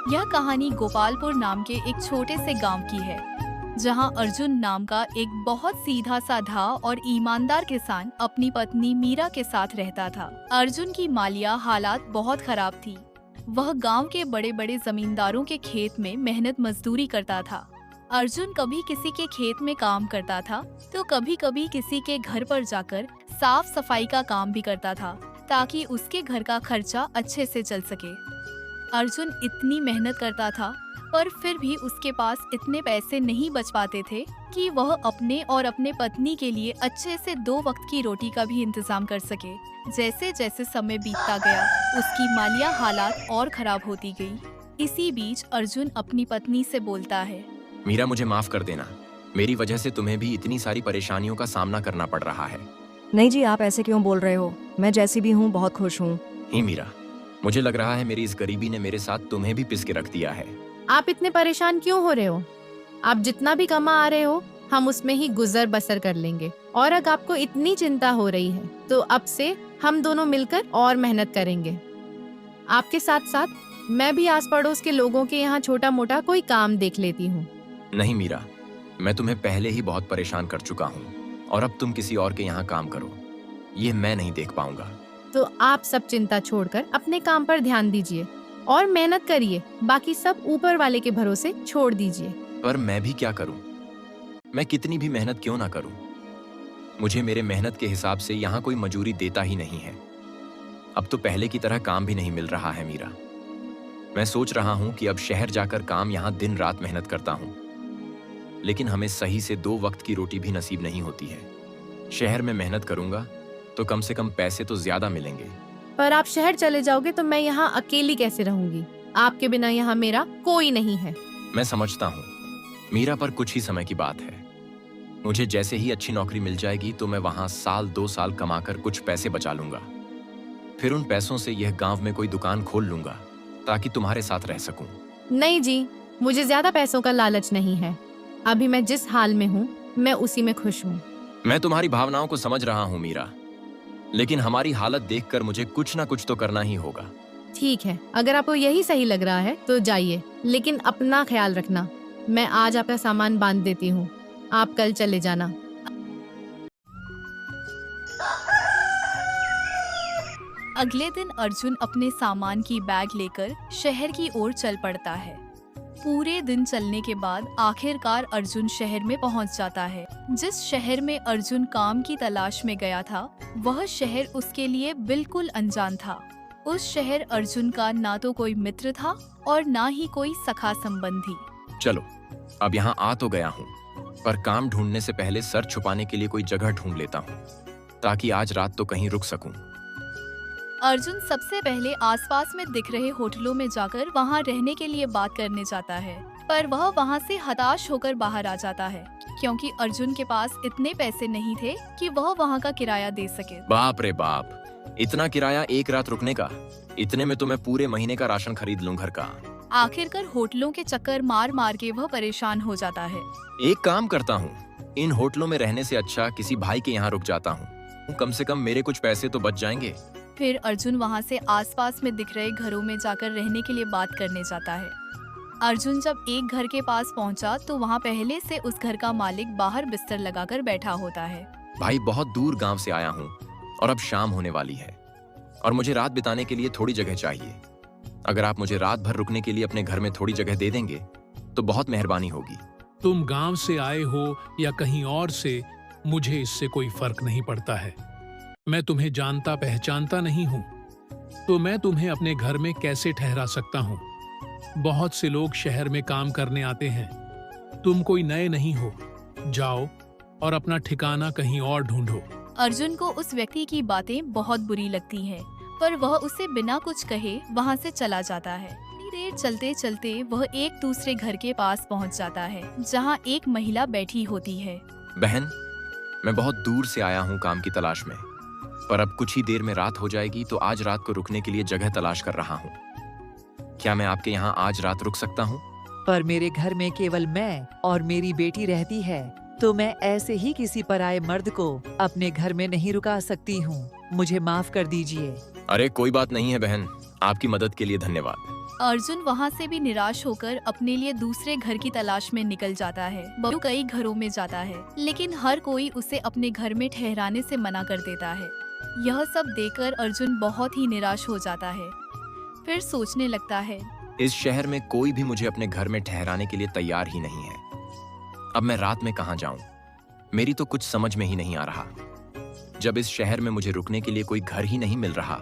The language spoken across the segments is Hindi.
यह कहानी गोपालपुर नाम के एक छोटे से गांव की है, जहां अर्जुन नाम का एक बहुत सीधा साधा और ईमानदार किसान अपनी पत्नी मीरा के साथ रहता था। अर्जुन की मालिया हालात बहुत खराब थी। वह गांव के बड़े बड़े जमींदारों के खेत में मेहनत मजदूरी करता था। अर्जुन कभी किसी के खेत में काम करता था तो कभी कभी किसी के घर पर जाकर साफ सफाई का काम भी करता था, ताकि उसके घर का खर्चा अच्छे से चल सके। अर्जुन इतनी मेहनत करता था, पर फिर भी उसके पास इतने पैसे नहीं बच पाते थे कि वह अपने और अपने पत्नी के लिए अच्छे से 2 वक्त की रोटी का भी इंतजाम कर सके। जैसे जैसे समय बीतता गया, उसकी मालिया हालात और खराब होती गई। इसी बीच अर्जुन अपनी पत्नी से बोलता है, मीरा, मुझे माफ कर देना। मेरी वजह से तुम्हें भी इतनी सारी परेशानियों का सामना करना पड़ रहा है। नहीं जी, आप ऐसे क्यों बोल रहे हो? मैं जैसी भी हूँ बहुत खुश हूँ। ही मीरा, मुझे लग रहा है मेरी इस गरीबी ने मेरे साथ तुम्हें भी पिस के रख दिया है। आप इतने परेशान क्यों हो रहे हो? आप जितना भी कमा आ रहे हो, हम उसमें ही गुजर बसर कर लेंगे। और अगर आपको इतनी चिंता हो रही है तो अब से हम दोनों मिलकर और मेहनत करेंगे। आपके साथ साथ मैं भी आस पड़ोस के लोगों के यहाँ छोटा मोटा कोई काम देख लेती हूँ। नहीं मीरा, मैं तुम्हें पहले ही बहुत परेशान कर चुका हूँ और अब तुम किसी और के यहाँ काम करो, ये मैं नहीं देख पाऊंगा। तो आप सब चिंता छोड़कर अपने काम पर ध्यान दीजिए और मेहनत करिए। बाकी सब ऊपर वाले के भरोसे छोड़ दीजिए। पर मैं भी क्या करूं? मैं कितनी भी मेहनत क्यों ना करूं, मुझे मेरे मेहनत के हिसाब से यहाँ कोई मजूरी देता ही नहीं है। अब तो पहले की तरह काम भी नहीं मिल रहा है मीरा। मैं सोच रहा हूं कि अब शहर जाकर काम यहाँ दिन रात मेहनत करता हूं, लेकिन हमें सही से 2 वक्त की रोटी भी नसीब नहीं होती है। शहर में मेहनत करूंगा तो कम से कम पैसे तो ज्यादा मिलेंगे। पर आप शहर चले जाओगे तो मैं यहाँ अकेली कैसे रहूंगी? आपके बिना यहाँ मेरा कोई नहीं है। मैं समझता हूँ मीरा, पर कुछ ही समय की बात है। मुझे जैसे ही अच्छी नौकरी मिल जाएगी तो मैं वहाँ 1-2 साल कमाकर कुछ पैसे बचा लूंगा। फिर उन पैसों से यह गांव में कोई दुकान खोल लूंगा ताकि तुम्हारे साथ रह सकूं। नहीं जी, मुझे ज्यादा पैसों का लालच नहीं है। अभी मैं जिस हाल में हूँ मैं उसी में खुश हूँ। मैं तुम्हारी भावनाओं को समझ रहा हूँ मीरा, लेकिन हमारी हालत देखकर मुझे कुछ ना कुछ तो करना ही होगा। ठीक है, अगर आपको यही सही लग रहा है तो जाइए, लेकिन अपना ख्याल रखना। मैं आज आपका सामान बांध देती हूँ, आप कल चले जाना। अगले दिन अर्जुन अपने सामान की बैग लेकर शहर की ओर चल पड़ता है। पूरे दिन चलने के बाद आखिरकार अर्जुन शहर में पहुंच जाता है। जिस शहर में अर्जुन काम की तलाश में गया था, वह शहर उसके लिए बिल्कुल अनजान था। उस शहर अर्जुन का ना तो कोई मित्र था और ना ही कोई सखा संबंधी। चलो, अब यहाँ आ तो गया हूँ, पर काम ढूंढने से पहले सर छुपाने के लिए कोई जगह ढूंढ लेता हूँ, ताकि आज रात तो कहीं रुक सकूं। अर्जुन सबसे पहले आसपास में दिख रहे होटलों में जाकर वहां रहने के लिए बात करने जाता है, पर वह वहां से हताश होकर बाहर आ जाता है, क्योंकि अर्जुन के पास इतने पैसे नहीं थे कि वह वहां का किराया दे सके। बाप रे बाप, इतना किराया एक रात रुकने का? इतने में तो मैं पूरे महीने का राशन खरीद लूं घर का। आखिरकार होटलों के चक्कर मार मार के वह परेशान हो जाता है। एक काम करता हूँ, इन होटलों में रहने से अच्छा किसी भाई के यहाँ रुक जाता हूँ, कम से कम मेरे कुछ पैसे तो बच जाएंगे। फिर अर्जुन वहां से आसपास में दिख रहे घरों में जाकर रहने के लिए बात करने जाता है। अर्जुन जब एक घर के पास पहुंचा तो वहां पहले से उस घर का मालिक बाहर बिस्तर लगाकर बैठा होता है। भाई, बहुत दूर गांव से आया हूँ और अब शाम होने वाली है और मुझे रात बिताने के लिए थोड़ी जगह चाहिए। अगर आप मुझे रात भर रुकने के लिए अपने घर में थोड़ी जगह दे देंगे तो बहुत मेहरबानी होगी। तुम गांव से आए हो या कहीं और से, मुझे इससे कोई फर्क नहीं पड़ता है। मैं तुम्हें जानता पहचानता नहीं हूँ, तो मैं तुम्हें अपने घर में कैसे ठहरा सकता हूँ? बहुत से लोग शहर में काम करने आते हैं, तुम कोई नए नहीं हो। जाओ और अपना ठिकाना कहीं और ढूंढो। अर्जुन को उस व्यक्ति की बातें बहुत बुरी लगती हैं, पर वह उसे बिना कुछ कहे वहां से चला जाता है। थोड़ी देर चलते चलते वह एक दूसरे घर के पास पहुंच जाता है, जहां एक महिला बैठी होती है। बहन, मैं बहुत दूर से आया हूँ काम की तलाश में, पर अब कुछ ही देर में रात हो जाएगी तो आज रात को रुकने के लिए जगह तलाश कर रहा हूँ। क्या मैं आपके यहाँ आज रात रुक सकता हूँ? पर मेरे घर में केवल मैं और मेरी बेटी रहती है, तो मैं ऐसे ही किसी पराये मर्द को अपने घर में नहीं रुका सकती हूँ। मुझे माफ कर दीजिए। अरे कोई बात नहीं है बहन, आपकी मदद के लिए धन्यवाद। अर्जुन वहाँ से भी निराश होकर अपने लिए दूसरे घर की तलाश में निकल जाता है। वो कई घरों में जाता है, लेकिन हर कोई उसे अपने घर में ठहराने से मना कर देता है। यह सब देखकर अर्जुन बहुत ही निराश हो जाता है। फिर सोचने लगता है, इस शहर में कोई भी मुझे अपने घर में ठहराने के लिए तैयार ही नहीं है। अब मैं रात में कहाँ जाऊं? मेरी तो कुछ समझ में ही नहीं आ रहा। जब इस शहर में मुझे रुकने के लिए कोई घर ही नहीं मिल रहा,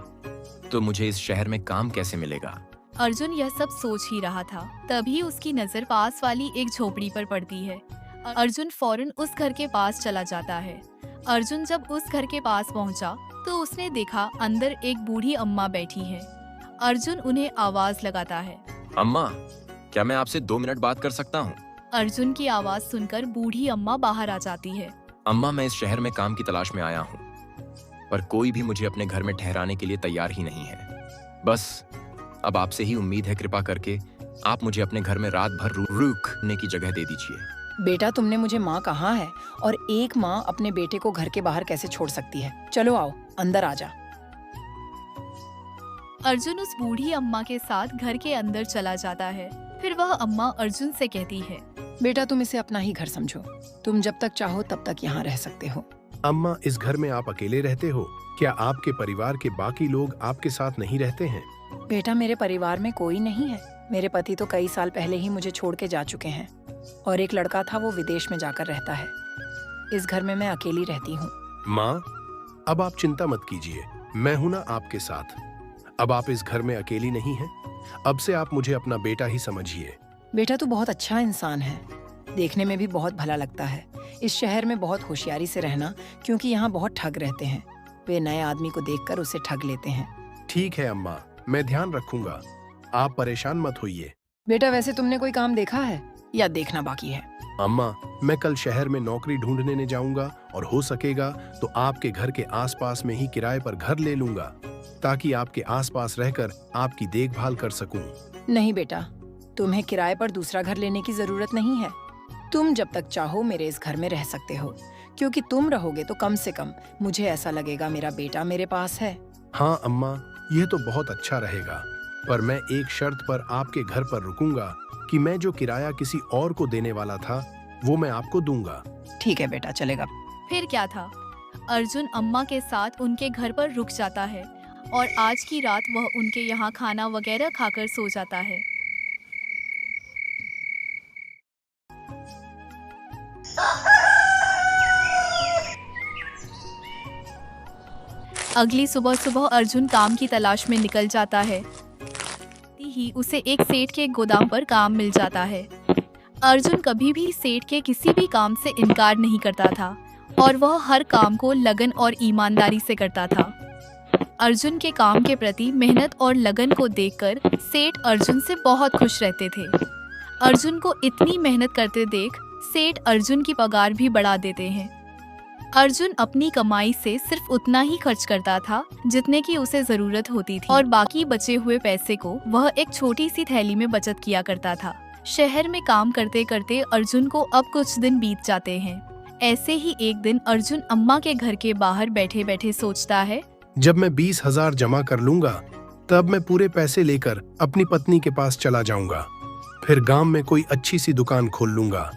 तो मुझे इस शहर में काम कैसे मिलेगा? अर्जुन यह सब सोच ही रहा था, तभी उसकी नजर पास वाली एक झोपड़ी पर पड़ती है। अर्जुन फौरन उस घर के पास चला जाता है। अर्जुन जब उस घर के पास पहुंचा, तो उसने देखा अंदर एक बूढ़ी अम्मा बैठी है। अर्जुन उन्हें आवाज लगाता है। अम्मा, क्या मैं आपसे 2 मिनट बात कर सकता हूँ? अर्जुन की आवाज सुनकर बूढ़ी अम्मा बाहर आ जाती है। अम्मा, मैं इस शहर में काम की तलाश में आया हूँ, पर कोई भी मुझे अपने घर में ठहराने के लिए तैयार ही नहीं है। बस अब आपसे ही उम्मीद है, कृपा करके आप मुझे अपने घर में रात भर रुकने की जगह दे दीजिए। बेटा, तुमने मुझे माँ कहा है, और एक माँ अपने बेटे को घर के बाहर कैसे छोड़ सकती है? चलो आओ, अंदर आ जा। अर्जुन उस बूढ़ी अम्मा के साथ घर के अंदर चला जाता है। फिर वह अम्मा अर्जुन से कहती है, बेटा, तुम इसे अपना ही घर समझो। तुम जब तक चाहो तब तक यहाँ रह सकते हो। अम्मा, इस घर में आप अकेले रहते हो? क्या आपके परिवार के बाकी लोग आपके साथ नहीं रहते हैं? बेटा, मेरे परिवार में कोई नहीं है। मेरे पति तो कई साल पहले ही मुझे छोड़ के जा चुके हैं, और एक लड़का था, वो विदेश में जाकर रहता है। इस घर में मैं अकेली रहती हूँ। माँ, अब आप चिंता मत कीजिए, मैं हूं ना आपके साथ। अब आप इस घर में अकेली नहीं हैं। अब से आप मुझे अपना बेटा ही समझिए। बेटा, तू बहुत अच्छा इंसान है, देखने में भी बहुत भला लगता है। इस शहर में बहुत होशियारी से रहना, क्योंकि यहाँ बहुत ठग रहते हैं। वे नए आदमी को देखकर उसे ठग लेते हैं। ठीक है अम्मा, मैं ध्यान रखूंगा। आप परेशान मत होइए। बेटा, वैसे तुमने कोई काम देखा है या देखना बाकी है? अम्मा, मैं कल शहर में नौकरी ढूंढने जाऊंगा, और हो सकेगा तो आपके घर के आसपास में ही किराए पर घर ले लूंगा, ताकि आपके आसपास रहकर आपकी देखभाल कर सकूं। नहीं बेटा, तुम्हें किराए पर दूसरा घर लेने की जरूरत नहीं है। तुम जब तक चाहो मेरे इस घर में रह सकते हो, क्योंकि तुम रहोगे तो कम से कम मुझे ऐसा लगेगा मेरा बेटा मेरे पास है। हाँ अम्मा, यह तो बहुत अच्छा रहेगा, पर मैं एक शर्त पर आपके घर पर रुकूंगा कि मैं जो किराया किसी और को देने वाला था, वो मैं आपको दूंगा। ठीक है बेटा, चलेगा। फिर क्या था, अर्जुन अम्मा के साथ उनके घर पर रुक जाता है, और आज की रात वह उनके यहाँ खाना वगैरह खाकर सो जाता है। अगली सुबह सुबह अर्जुन काम की तलाश में निकल जाता है। ही उसे एक सेठ के गोदाम पर काम मिल जाता है। अर्जुन कभी भी सेठ के किसी भी काम से इनकार नहीं करता था, और वह हर काम को लगन और ईमानदारी से करता था। अर्जुन के काम के प्रति मेहनत और लगन को देखकर सेठ अर्जुन से बहुत खुश रहते थे। अर्जुन को इतनी मेहनत करते देख सेठ अर्जुन की पगार भी बढ़ा देते हैं। अर्जुन अपनी कमाई से सिर्फ उतना ही खर्च करता था जितने की उसे जरूरत होती थी, और बाकी बचे हुए पैसे को वह एक छोटी सी थैली में बचत किया करता था। शहर में काम करते करते अर्जुन को अब कुछ दिन बीत जाते हैं। ऐसे ही एक दिन अर्जुन अम्मा के घर के बाहर बैठे बैठे सोचता है, जब मैं 20,000 जमा कर लूंगा, तब मैं पूरे पैसे लेकर अपनी पत्नी के पास चला जाऊंगा। फिर गांव में कोई अच्छी सी दुकान खोल लूंगा,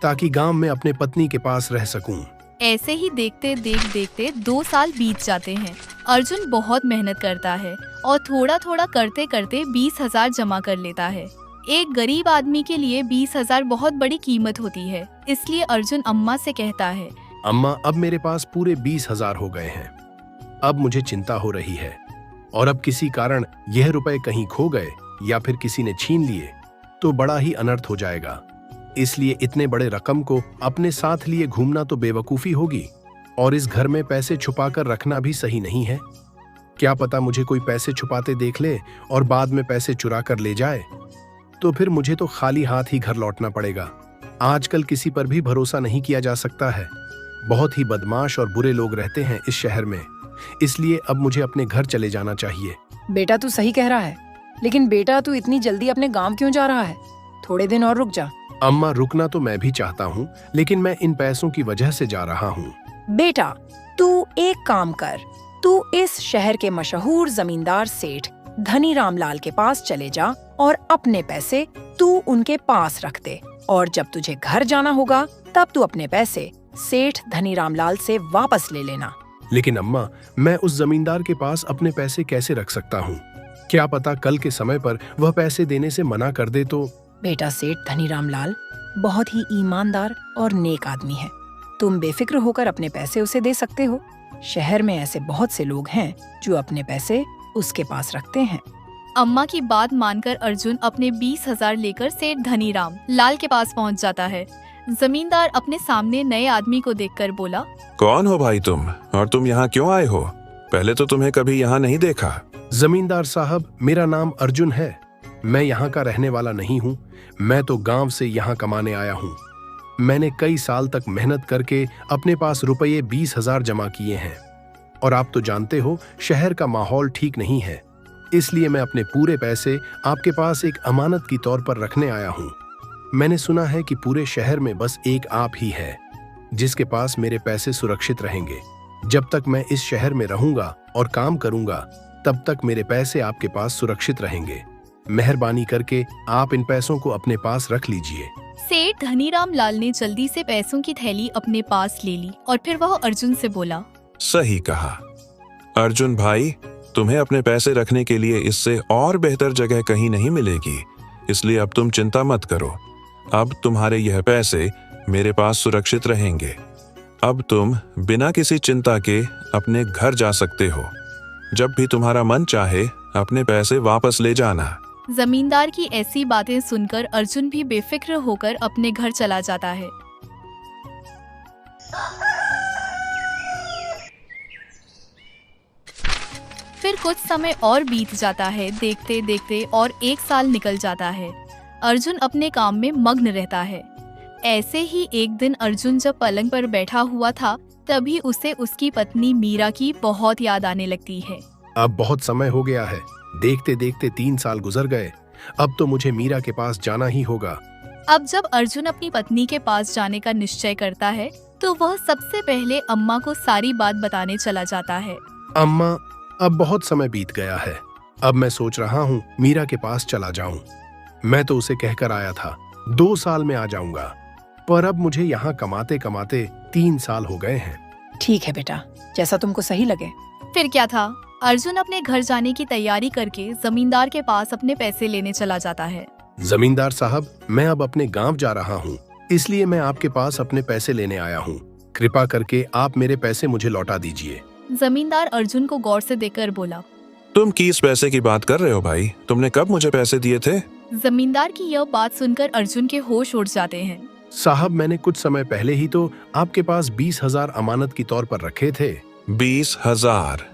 ताकि गांव में अपने पत्नी के पास रह सकूं। ऐसे ही देखते देखते 2 साल बीत जाते हैं। अर्जुन बहुत मेहनत करता है और थोड़ा थोड़ा करते करते 20,000 जमा कर लेता है। एक गरीब आदमी के लिए 20,000 बहुत बड़ी कीमत होती है, इसलिए अर्जुन अम्मा से कहता है, अम्मा, अब मेरे पास पूरे 20,000 हो गए हैं। अब मुझे चिंता हो रही है, और अब किसी कारण यह रुपए कहीं खो गए या फिर किसी ने छीन लिए तो बड़ा ही अनर्थ हो जाएगा। इसलिए इतने बड़े रकम को अपने साथ लिए घूमना तो बेवकूफी होगी, और इस घर में पैसे छुपाकर रखना भी सही नहीं है। क्या पता मुझे कोई पैसे छुपाते देख ले और बाद में पैसे चुरा कर ले जाए, तो फिर मुझे तो खाली हाथ ही घर लौटना पड़ेगा। आजकल किसी पर भी भरोसा नहीं किया जा सकता है। बहुत ही बदमाश और बुरे लोग रहते हैं इस शहर में, इसलिए अब मुझे अपने घर चले जाना चाहिए। बेटा, तू सही कह रहा है, लेकिन बेटा, तू इतनी जल्दी अपने गांव क्यों जा रहा है? थोड़े दिन और रुक जा। अम्मा, रुकना तो मैं भी चाहता हूँ, लेकिन मैं इन पैसों की वजह से जा रहा हूँ। बेटा, तू एक काम कर, तू इस शहर के मशहूर जमींदार सेठ धनी रामलाल के पास चले जा और अपने पैसे तू उनके पास रख दे, और जब तुझे घर जाना होगा तब तू अपने पैसे सेठ धनी रामलाल से वापस ले लेना। लेकिन अम्मा, मैं उस जमींदार के पास अपने पैसे कैसे रख सकता हूँ? क्या पता कल के समय पर वह पैसे देने से मना कर दे तो? बेटा, सेठ धनी रामलाल बहुत ही ईमानदार और नेक आदमी है। तुम बेफिक्र होकर अपने पैसे उसे दे सकते हो। शहर में ऐसे बहुत से लोग हैं जो अपने पैसे उसके पास रखते हैं। अम्मा की बात मानकर अर्जुन अपने 20,000 लेकर सेठ धनीराम लाल के पास पहुंच जाता है। जमींदार अपने सामने नए आदमी को देखकर बोला, कौन हो भाई तुम, और तुम यहाँ क्यों आए हो? पहले तो तुम्हें कभी यहाँ नहीं देखा। जमींदार साहब, मेरा नाम अर्जुन है। मैं यहाँ का रहने वाला नहीं हूँ। मैं तो गांव से यहाँ कमाने आया हूँ। मैंने कई साल तक मेहनत करके अपने पास रुपये 20,000 जमा किए हैं, और आप तो जानते हो शहर का माहौल ठीक नहीं है, इसलिए मैं अपने पूरे पैसे आपके पास एक अमानत की तौर पर रखने आया हूँ। मैंने सुना है कि पूरे शहर में बस एक आप ही है जिसके पास मेरे पैसे सुरक्षित रहेंगे। जब तक मैं इस शहर में रहूंगा और काम करूंगा, तब तक मेरे पैसे आपके पास सुरक्षित रहेंगे। मेहरबानी करके आप इन पैसों को अपने पास रख लीजिए। सेठ धनीराम लाल ने जल्दी से पैसों की थैली अपने पास ले ली और फिर वह अर्जुन से बोला, सही कहा अर्जुन भाई, तुम्हें अपने पैसे रखने के लिए इससे और बेहतर जगह कहीं नहीं मिलेगी, इसलिए अब तुम चिंता मत करो। अब तुम्हारे यह पैसे मेरे पास सुरक्षित रहेंगे। अब तुम बिना किसी चिंता के अपने घर जा सकते हो। जब भी तुम्हारा मन चाहे अपने पैसे वापस ले जाना। जमींदार की ऐसी बातें सुनकर अर्जुन भी बेफिक्र होकर अपने घर चला जाता है। फिर कुछ समय और बीत जाता है। देखते देखते और 1 साल निकल जाता है। अर्जुन अपने काम में मग्न रहता है। ऐसे ही एक दिन अर्जुन जब पलंग पर बैठा हुआ था, तभी उसे उसकी पत्नी मीरा की बहुत याद आने लगती है। अब बहुत समय हो गया है। देखते देखते 3 साल गुजर गए। अब तो मुझे मीरा के पास जाना ही होगा। अब जब अर्जुन अपनी पत्नी के पास जाने का निश्चय करता है, तो वह सबसे पहले अम्मा को सारी बात बताने चला जाता है। अम्मा, अब बहुत समय बीत गया है। अब मैं सोच रहा हूँ मीरा के पास चला जाऊं। मैं तो उसे कहकर आया था 2 साल में आ जाऊंगा, पर अब मुझे यहाँ कमाते कमाते 3 साल हो गए हैं। ठीक है बेटा, जैसा तुमको सही लगे। फिर क्या था, अर्जुन अपने घर जाने की तैयारी करके जमींदार के पास अपने पैसे लेने चला जाता है। जमींदार साहब, मैं अब अपने गांव जा रहा हूँ, इसलिए मैं आपके पास अपने पैसे लेने आया हूँ। कृपा करके आप मेरे पैसे मुझे लौटा दीजिए। जमींदार अर्जुन को गौर से देखकर बोला, तुम किस पैसे की बात कर रहे हो भाई? तुमने कब मुझे पैसे दिए थे? जमींदार की यह बात सुनकर अर्जुन के होश उड़ जाते हैं। साहब, मैंने कुछ समय पहले ही तो आपके पास 20,000 अमानत की तौर पर रखे थे। 20,000?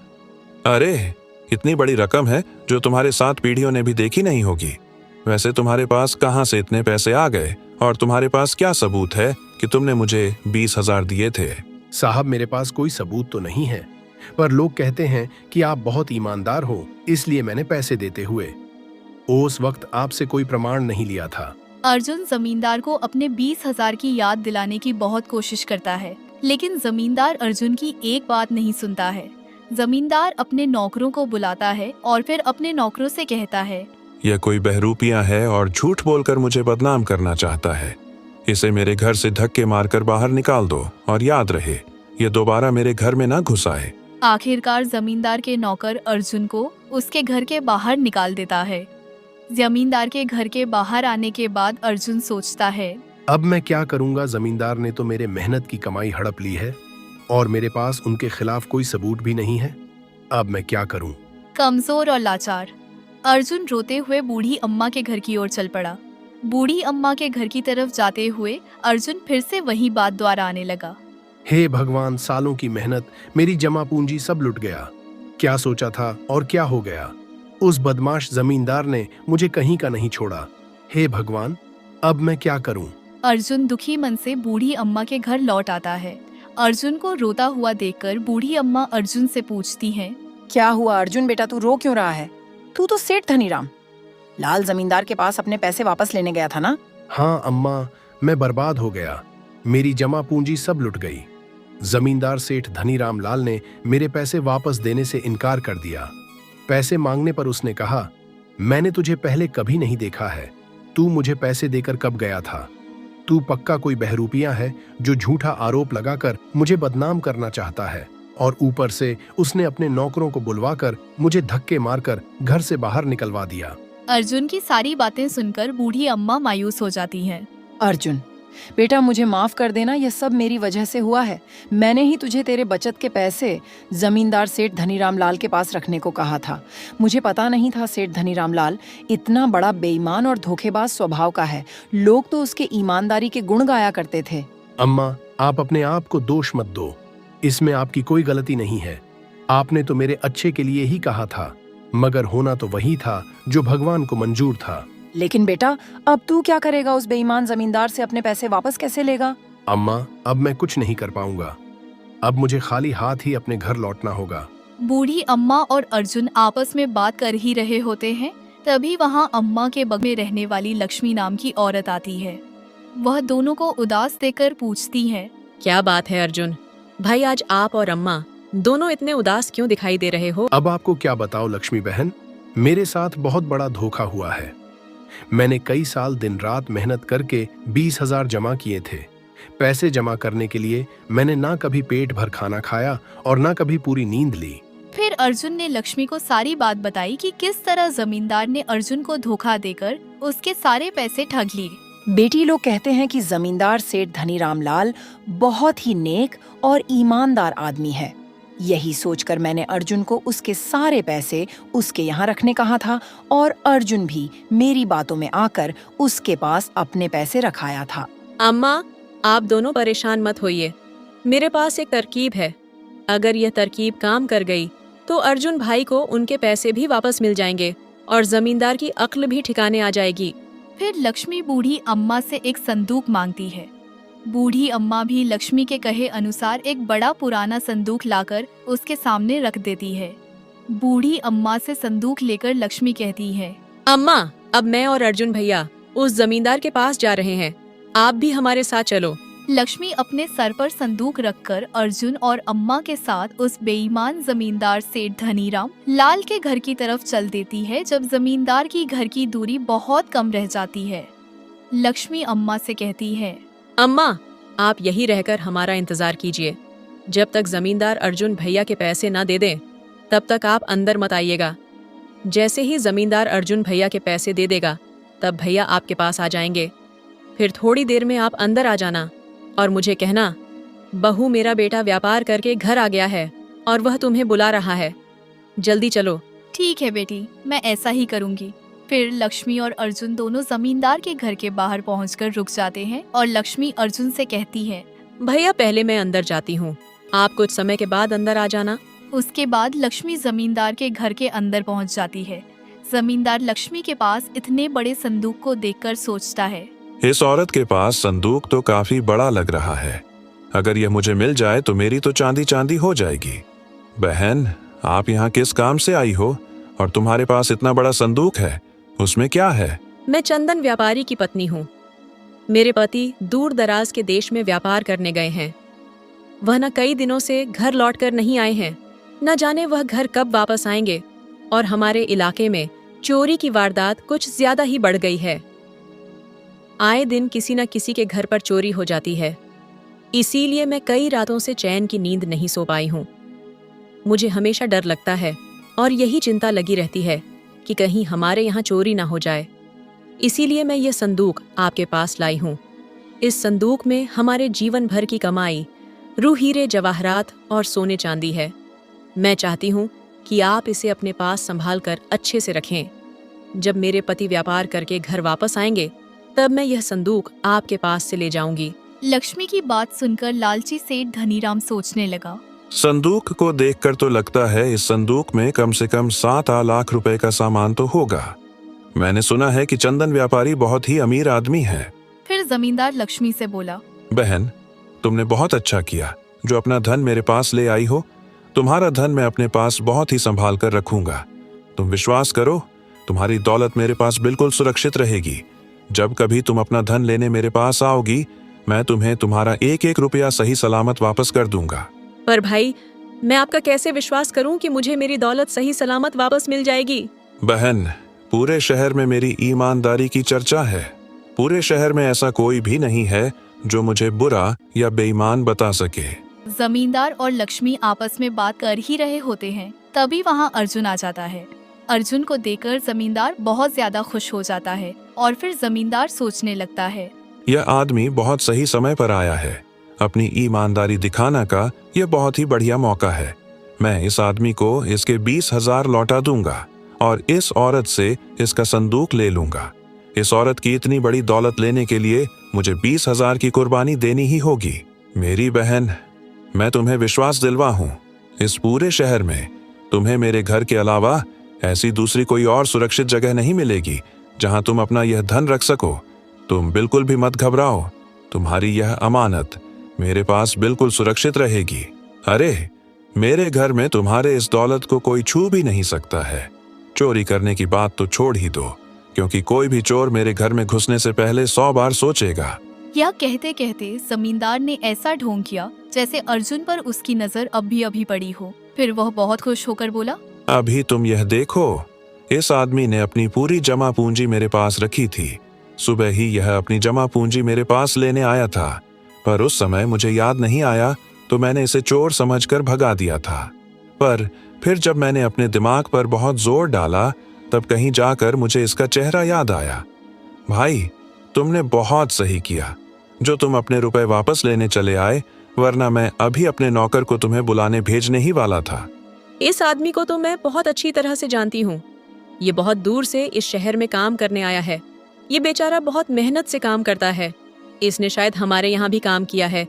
अरे, इतनी बड़ी रकम है जो तुम्हारे 7 पीढ़ियों ने भी देखी नहीं होगी। वैसे तुम्हारे पास कहाँ से इतने पैसे आ गए, और तुम्हारे पास क्या सबूत है कि तुमने मुझे 20,000 दिए थे? साहब, मेरे पास कोई सबूत तो नहीं है, पर लोग कहते हैं कि आप बहुत ईमानदार हो, इसलिए मैंने पैसे देते हुए उस वक्त आपसे कोई प्रमाण नहीं लिया था। अर्जुन जमींदार को अपने 20,000 की याद दिलाने की बहुत कोशिश करता है, लेकिन जमींदार अर्जुन की एक बात नहीं सुनता है। जमींदार अपने नौकरों को बुलाता है और फिर अपने नौकरों से कहता है, यह कोई बहरूपिया है और झूठ बोलकर मुझे बदनाम करना चाहता है। इसे मेरे घर से धक्के मारकर बाहर निकाल दो, और याद रहे ये दोबारा मेरे घर में ना घुस आए। आखिरकार जमींदार के नौकर अर्जुन को उसके घर के बाहर निकाल देता है। जमींदार के घर के बाहर आने के बाद अर्जुन सोचता है, अब मैं क्या करूंगा? जमींदार ने तो मेरे मेहनत की कमाई हड़प ली है और मेरे पास उनके खिलाफ कोई सबूत भी नहीं है। अब मैं क्या करूं? कमजोर और लाचार अर्जुन रोते हुए बूढ़ी अम्मा के घर की ओर चल पड़ा। बूढ़ी अम्मा के घर की तरफ जाते हुए अर्जुन फिर से वही बात दोबारा आने लगा। हे भगवान, सालों की मेहनत, मेरी जमा पूंजी सब लुट गया। क्या सोचा था और क्या हो गया? उस बदमाश जमींदार ने मुझे कहीं का नहीं छोड़ा। हे भगवान, अब मैं क्या करूं? अर्जुन दुखी मन से बूढ़ी अम्मा के घर लौट आता है। अर्जुन को रोता हुआ देखकर बूढ़ी अम्मा अर्जुन से पूछती हैं, क्या हुआ अर्जुन बेटा, तू रो क्यों रहा है? तू तो सेठ धनीराम लाल जमींदार के पास अपने पैसे वापस लेने गया था ना? हाँ अम्मा, मैं बर्बाद हो गया। मेरी जमा पूंजी सब लुट गई। जमींदार सेठ धनीराम लाल ने मेरे पैसे वापस देने से इनकार कर दिया। पैसे मांगने पर उसने कहा, मैंने तुझे पहले कभी नहीं देखा है, तू मुझे पैसे देकर कब गया था? तू पक्का कोई बहरूपिया है जो झूठा आरोप लगाकर मुझे बदनाम करना चाहता है। और ऊपर से उसने अपने नौकरों को बुलवाकर मुझे धक्के मारकर घर से बाहर निकलवा दिया। अर्जुन की सारी बातें सुनकर बूढ़ी अम्मा मायूस हो जाती हैं। अर्जुन बेटा, मुझे माफ कर देना, यह सब मेरी वजह से हुआ है। मैंने ही तुझे तेरे बचत के पैसे जमींदार सेठ धनीराम लाल के पास रखने को कहा था। मुझे पता नहीं था सेठ धनीराम लाल इतना बड़ा बेईमान और धोखेबाज स्वभाव का है। लोग तो उसके ईमानदारी के गुण गाया करते थे। अम्मा, आप अपने आप को दोष मत दो, इसमें आपकी कोई गलती नहीं है। आपने तो मेरे अच्छे के लिए ही कहा था, मगर होना तो वही था जो भगवान को मंजूर था। लेकिन बेटा, अब तू क्या करेगा? उस बेईमान जमींदार से अपने पैसे वापस कैसे लेगा? अम्मा, अब मैं कुछ नहीं कर पाऊंगा। अब मुझे खाली हाथ ही अपने घर लौटना होगा। बूढ़ी अम्मा और अर्जुन आपस में बात कर ही रहे होते हैं, तभी वहाँ अम्मा के बगल में रहने वाली लक्ष्मी नाम की औरत आती है। वह दोनों को उदास देखकर पूछती है, क्या बात है अर्जुन भाई, आज आप और अम्मा दोनों इतने उदास क्यों दिखाई दे रहे हो? अब आपको क्या बताओ लक्ष्मी बहन, मेरे साथ बहुत बड़ा धोखा हुआ है। मैंने कई साल दिन रात मेहनत करके 20,000 जमा किए थे। पैसे जमा करने के लिए मैंने ना कभी पेट भर खाना खाया और ना कभी पूरी नींद ली। फिर अर्जुन ने लक्ष्मी को सारी बात बताई कि किस तरह जमींदार ने अर्जुन को धोखा देकर उसके सारे पैसे ठग लिए। बेटी, लोग कहते हैं कि जमींदार सेठ धनीराम लाल बहुत ही नेक और ईमानदार आदमी है। यही सोचकर मैंने अर्जुन को उसके सारे पैसे उसके यहाँ रखने कहा था और अर्जुन भी मेरी बातों में आकर उसके पास अपने पैसे रखाया था। अम्मा, आप दोनों परेशान मत होइए, मेरे पास एक तरकीब है। अगर यह तरकीब काम कर गई तो अर्जुन भाई को उनके पैसे भी वापस मिल जाएंगे और जमींदार की अक्ल भी ठिकाने आ जाएगी। फिर लक्ष्मी बूढ़ी अम्मा से एक संदूक मांगती है। बूढ़ी अम्मा भी लक्ष्मी के कहे अनुसार एक बड़ा पुराना संदूक लाकर उसके सामने रख देती है। बूढ़ी अम्मा से संदूक लेकर लक्ष्मी कहती है, अम्मा, अब मैं और अर्जुन भैया उस जमींदार के पास जा रहे हैं, आप भी हमारे साथ चलो। लक्ष्मी अपने सर पर संदूक रखकर अर्जुन और अम्मा के साथ उस बेईमान जमींदार सेठ धनीराम लाल के घर की तरफ चल देती है। जब जमींदार की घर की दूरी बहुत कम रह जाती है, लक्ष्मी अम्मा से कहती है, अम्मा, आप यही रहकर हमारा इंतजार कीजिए। जब तक जमींदार अर्जुन भैया के पैसे ना दे दें, तब तक आप अंदर मत आइएगा। जैसे ही जमींदार अर्जुन भैया के पैसे दे देगा, तब भैया आपके पास आ जाएंगे। फिर थोड़ी देर में आप अंदर आ जाना और मुझे कहना, बहू, मेरा बेटा व्यापार करके घर आ गया है और वह तुम्हें बुला रहा है, जल्दी चलो। ठीक है बेटी, मैं ऐसा ही करूँगी। फिर लक्ष्मी और अर्जुन दोनों जमींदार के घर के बाहर पहुंचकर रुक जाते हैं और लक्ष्मी अर्जुन से कहती है, भैया, पहले मैं अंदर जाती हूँ, आप कुछ समय के बाद अंदर आ जाना। उसके बाद लक्ष्मी जमींदार के घर के अंदर पहुंच जाती है। जमींदार लक्ष्मी के पास इतने बड़े संदूक को देखकर सोचता है, इस औरत के पास संदूक तो काफी बड़ा लग रहा है। अगर यह मुझे मिल जाए तो मेरी तो चांदी चांदी हो जाएगी। बहन, आप यहाँ किस काम से आई हो और तुम्हारे पास इतना बड़ा संदूक है, उसमें क्या है? मैं चंदन व्यापारी की पत्नी हूँ। मेरे पति दूर दराज के देश में व्यापार करने गए हैं। वह न कई दिनों से घर लौटकर नहीं आए हैं, न जाने वह घर कब वापस आएंगे। और हमारे इलाके में चोरी की वारदात कुछ ज्यादा ही बढ़ गई है। आए दिन किसी न किसी के घर पर चोरी हो जाती है। इसीलिए मैं कई रातों से चैन की नींद नहीं सो पाई हूँ। मुझे हमेशा डर लगता है और यही चिंता लगी रहती है कि कहीं हमारे यहाँ चोरी ना हो जाए। इसीलिए मैं ये संदूक आपके पास लाई हूँ। इस संदूक में हमारे जीवन भर की कमाई, रूह हीरे जवाहरात और सोने चांदी है। मैं चाहती हूँ कि आप इसे अपने पास संभाल कर अच्छे से रखें। जब मेरे पति व्यापार करके घर वापस आएंगे, तब मैं यह संदूक आपके पास से ले जाऊंगी। लक्ष्मी की बात सुनकर लालची सेठ धनीराम सोचने लगा, संदूक को देखकर तो लगता है इस संदूक में कम से कम 7 लाख रुपए का सामान तो होगा। मैंने सुना है कि चंदन व्यापारी बहुत ही अमीर आदमी है। फिर जमींदार लक्ष्मी से बोला, बहन, तुमने बहुत अच्छा किया जो अपना धन मेरे पास ले आई हो। तुम्हारा धन मैं अपने पास बहुत ही संभाल कर रखूंगा। तुम विश्वास करो, तुम्हारी दौलत मेरे पास बिल्कुल सुरक्षित रहेगी। जब कभी तुम अपना धन लेने मेरे पास आओगी, मैं तुम्हें तुम्हारा 1-1 रुपया सही सलामत वापस कर दूंगा। पर भाई, मैं आपका कैसे विश्वास करूं कि मुझे मेरी दौलत सही सलामत वापस मिल जाएगी? बहन, पूरे शहर में मेरी ईमानदारी की चर्चा है। पूरे शहर में ऐसा कोई भी नहीं है जो मुझे बुरा या बेईमान बता सके। जमींदार और लक्ष्मी आपस में बात कर ही रहे होते हैं, तभी वहाँ अर्जुन आ जाता है। अर्जुन को देखकर जमींदार बहुत ज्यादा खुश हो जाता है और फिर जमींदार सोचने लगता है, यह आदमी बहुत सही समय पर आया है। अपनी ईमानदारी दिखाना का यह बहुत ही बढ़िया मौका है। मैं इस आदमी को इसके 20,000 लौटा दूंगा और इस औरत से इसका संदूक ले लूंगा। इस औरत की इतनी बड़ी दौलत लेने के लिए मुझे 20,000 की कुर्बानी देनी ही होगी। मेरी बहन, मैं तुम्हें विश्वास दिलवा हूँ, इस पूरे शहर में तुम्हें मेरे घर के अलावा ऐसी दूसरी कोई और सुरक्षित जगह नहीं मिलेगी जहां तुम अपना यह धन रख सको। तुम बिल्कुल भी मत घबराओ, तुम्हारी यह अमानत मेरे पास बिल्कुल सुरक्षित रहेगी। अरे, मेरे घर में तुम्हारे इस दौलत को कोई छू भी नहीं सकता है। चोरी करने की बात तो छोड़ ही दो, क्योंकि कोई भी चोर मेरे घर में घुसने से पहले 100 बार सोचेगा। यह कहते कहते जमींदार ने ऐसा ढोंग किया जैसे अर्जुन पर उसकी नजर अभी अभी पड़ी हो। फिर वह बहुत खुश होकर बोला, अभी तुम यह देखो, इस आदमी ने अपनी पूरी जमा पूंजी मेरे पास रखी थी। सुबह ही यह अपनी जमा पूंजी मेरे पास लेने आया था, पर उस समय मुझे याद नहीं आया तो मैंने इसे चोर समझकर भगा दिया था। पर फिर जब मैंने अपने दिमाग पर बहुत जोर डाला तब कहीं जाकर मुझे इसका चेहरा याद आया। भाई, तुमने बहुत सही किया जो तुम अपने रुपए वापस लेने चले आए, वरना मैं अभी अपने नौकर को तुम्हें बुलाने भेजने ही वाला था। इस आदमी को तो मैं बहुत अच्छी तरह से जानती हूँ। ये बहुत दूर से इस शहर में काम करने आया है। ये बेचारा बहुत मेहनत से काम करता है। इसने शायद हमारे यहाँ भी काम किया है।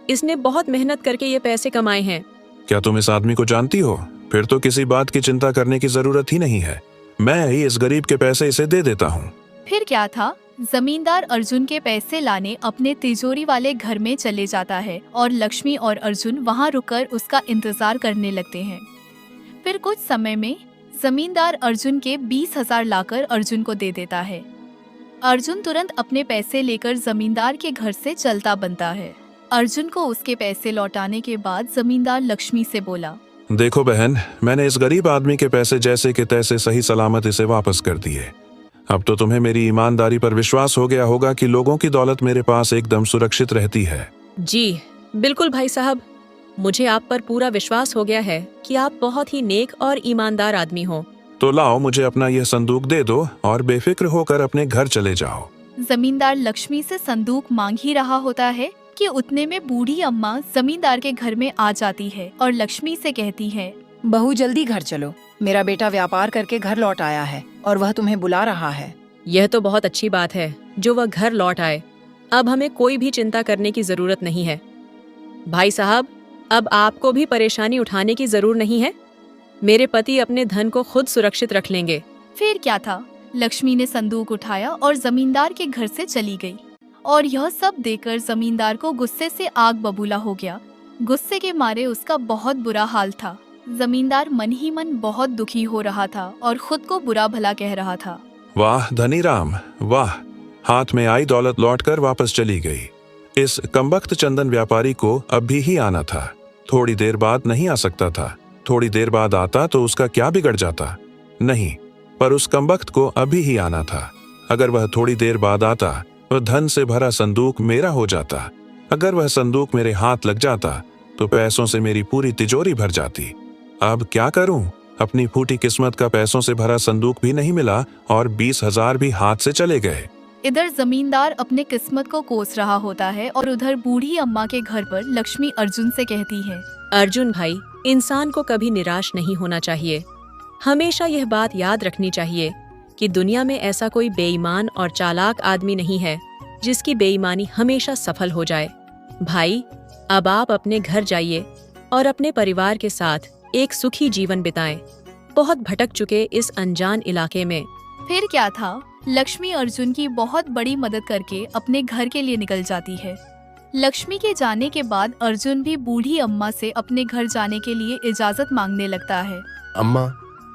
इसने बहुत मेहनत करके ये पैसे कमाए हैं। क्या तुम इस आदमी को जानती हो? फिर तो किसी बात की चिंता करने की जरूरत ही नहीं है। मैं ही इस गरीब के पैसे इसे दे देता हूँ। फिर क्या था, जमींदार अर्जुन के पैसे लाने अपने तिजोरी वाले घर में चले जाता है और लक्ष्मी और अर्जुन वहाँ रुककर उसका इंतजार करने लगते हैं। फिर कुछ समय में जमींदार अर्जुन के 20,000 लाकर अर्जुन को दे देता है। अर्जुन तुरंत अपने पैसे लेकर जमींदार के घर से चलता बनता है। अर्जुन को उसके पैसे लौटाने के बाद जमींदार लक्ष्मी से बोला, देखो बहन, मैंने इस गरीब आदमी के पैसे जैसे के तैसे सही सलामत इसे वापस कर दिए। अब तो तुम्हें मेरी ईमानदारी पर विश्वास हो गया होगा कि लोगों की दौलत मेरे पास एकदम सुरक्षित रहती है। जी बिल्कुल भाई साहब, मुझे आप पर पूरा विश्वास हो गया है कि आप बहुत ही नेक और ईमानदार आदमी हो। तो लाओ, मुझे अपना यह संदूक दे दो और बेफिक्र होकर अपने घर चले जाओ। जमींदार लक्ष्मी से संदूक मांग ही रहा होता है कि उतने में बूढ़ी अम्मा जमींदार के घर में आ जाती है और लक्ष्मी से कहती है, बहू जल्दी घर चलो, मेरा बेटा व्यापार करके घर लौट आया है और वह तुम्हें बुला रहा है। यह तो बहुत अच्छी बात है जो वह घर लौट आए। अब हमें कोई भी चिंता करने की जरूरत नहीं है। भाई साहब, अब आपको भी परेशानी उठाने की जरूरत नहीं है। मेरे पति अपने धन को खुद सुरक्षित रख लेंगे। फिर क्या था, लक्ष्मी ने संदूक उठाया और जमींदार के घर से चली गई और यह सब देखकर जमींदार को गुस्से से आग बबूला हो गया। गुस्से के मारे उसका बहुत बुरा हाल था। जमींदार मन ही मन बहुत दुखी हो रहा था और खुद को बुरा भला कह रहा था। वाह धनी राम, वाह, हाथ में आई दौलत लौटकर वापस चली गई। इस कमबख्त चंदन व्यापारी को अभी ही आना था, थोड़ी देर बाद नहीं आ सकता था। थोड़ी देर बाद आता तो उसका क्या बिगड़ जाता? नहीं, पर उस कमबख्त को अभी ही आना था। अगर वह थोड़ी देर बाद आता, वह धन से भरा संदूक मेरा हो जाता। अगर वह संदूक मेरे हाथ लग जाता तो पैसों से मेरी पूरी तिजोरी भर जाती। अब क्या करूं? अपनी फूटी किस्मत का पैसों से भरा संदूक भी नहीं मिला और 20,000 भी हाथ से चले गए। इधर जमींदार अपने किस्मत को कोस रहा होता है और उधर बूढ़ी अम्मा के घर पर लक्ष्मी अर्जुन से कहती है, अर्जुन भाई, इंसान को कभी निराश नहीं होना चाहिए। हमेशा यह बात याद रखनी चाहिए कि दुनिया में ऐसा कोई बेईमान और चालाक आदमी नहीं है जिसकी बेईमानी हमेशा सफल हो जाए। भाई, अब आप अपने घर जाइए और अपने परिवार के साथ एक सुखी जीवन बिताएं। बहुत भटक चुके इस अनजान इलाके में। फिर क्या था, लक्ष्मी अर्जुन की बहुत बड़ी मदद करके अपने घर के लिए निकल जाती है। लक्ष्मी के जाने के बाद अर्जुन भी बूढ़ी अम्मा से अपने घर जाने के लिए इजाजत मांगने लगता है। अम्मा,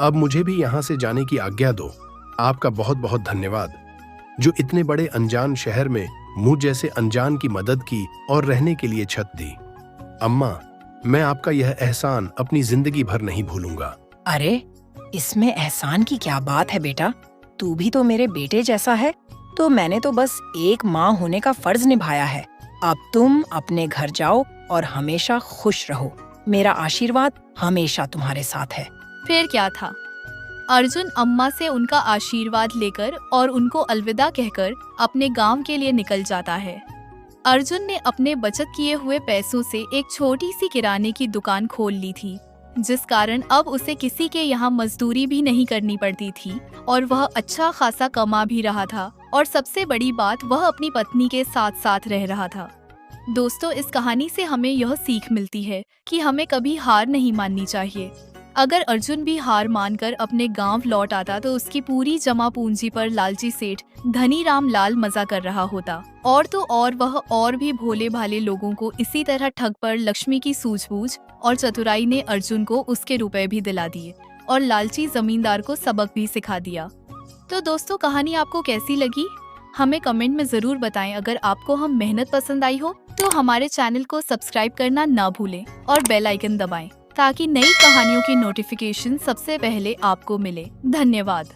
अब मुझे भी यहाँ से जाने की आज्ञा दो। आपका बहुत बहुत धन्यवाद जो इतने बड़े अनजान शहर में मुझ जैसे अनजान की मदद की और रहने के लिए छत दी। अम्मा, मैं आपका यह एहसान अपनी जिंदगी भर नहीं भूलूंगा। अरे इसमें एहसान की क्या बात है बेटा, तू भी तो मेरे बेटे जैसा है, तो मैंने तो बस एक माँ होने का फर्ज निभाया है। अब तुम अपने घर जाओ और हमेशा खुश रहो। मेरा आशीर्वाद हमेशा तुम्हारे साथ है। फिर क्या था, अर्जुन अम्मा से उनका आशीर्वाद लेकर और उनको अलविदा कहकर अपने गांव के लिए निकल जाता है। अर्जुन ने अपने बचत किए हुए पैसों से एक छोटी सी किराने की दुकान खोल ली थी, जिस कारण अब उसे किसी के यहाँ मजदूरी भी नहीं करनी पड़ती थी और वह अच्छा खासा कमा भी रहा था। और सबसे बड़ी बात, वह अपनी पत्नी के साथ साथ रह रहा था। दोस्तों, इस कहानी से हमें यह सीख मिलती है कि हमें कभी हार नहीं माननी चाहिए। अगर अर्जुन भी हार मानकर अपने गांव लौट आता तो उसकी पूरी जमा पूंजी पर लालची सेठ धनीराम लाल मजा कर रहा होता। और तो और वह और भी भोले भाले लोगों को इसी तरह ठग पर लक्ष्मी की सूझबूझ और चतुराई ने अर्जुन को उसके रुपए भी दिला दिए और लालची जमींदार को सबक भी सिखा दिया। तो दोस्तों, कहानी आपको कैसी लगी हमें कमेंट में जरूर बताएं। अगर आपको हम मेहनत पसंद आई हो तो हमारे चैनल को सब्सक्राइब करना ना भूलें और बेल आइकन दबाएं ताकि नई कहानियों की नोटिफिकेशन सबसे पहले आपको मिले। धन्यवाद।